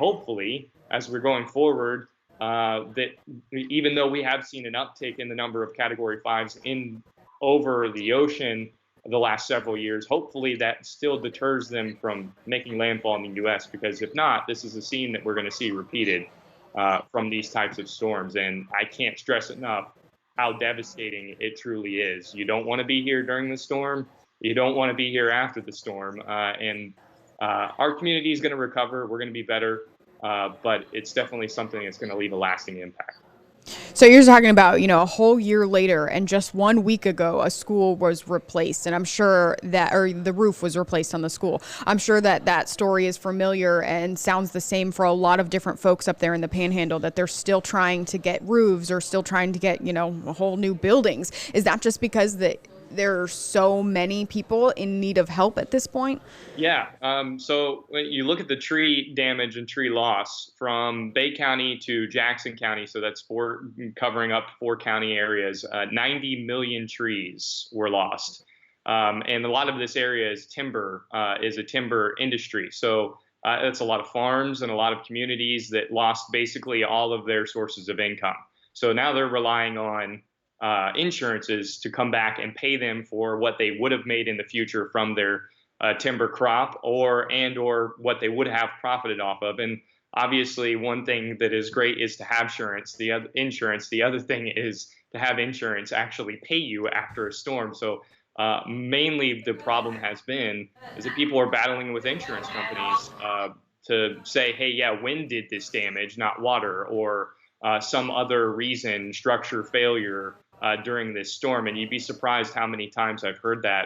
hopefully, as we're going forward, that even though we have seen an uptick in the number of Category 5s in over the ocean the last several years, hopefully that still deters them from making landfall in the U.S. Because if not, this is a scene that we're going to see repeated from these types of storms. And I can't stress enough how devastating it truly is. You don't want to be here during the storm. You don't want to be here after the storm. And our community is going to recover. We're going to be better. But it's definitely something that's going to leave a lasting impact. So you're talking about, a whole year later, and just 1 week ago, a school was replaced, and I'm sure that, or the roof was replaced on the school. I'm sure that that story is familiar and sounds the same for a lot of different folks up there in the Panhandle, that they're still trying to get roofs or still trying to get, whole new buildings. Is that just because there are so many people in need of help at this point? Yeah. So when you look at the tree damage and tree loss from Bay County to Jackson County, so that's covering up 4 county areas, 90 million trees were lost. And a lot of this area is a timber industry. So that's a lot of farms and a lot of communities that lost basically all of their sources of income. So now they're relying on insurances to come back and pay them for what they would have made in the future from their timber crop or what they would have profited off of. And obviously, one thing that is great is to have insurance. The other thing is to have insurance actually pay you after a storm. So mainly the problem has been is that people are battling with insurance companies to say, hey, yeah, wind did this damage, not water, or some other reason, structure failure during this storm. And you'd be surprised how many times I've heard that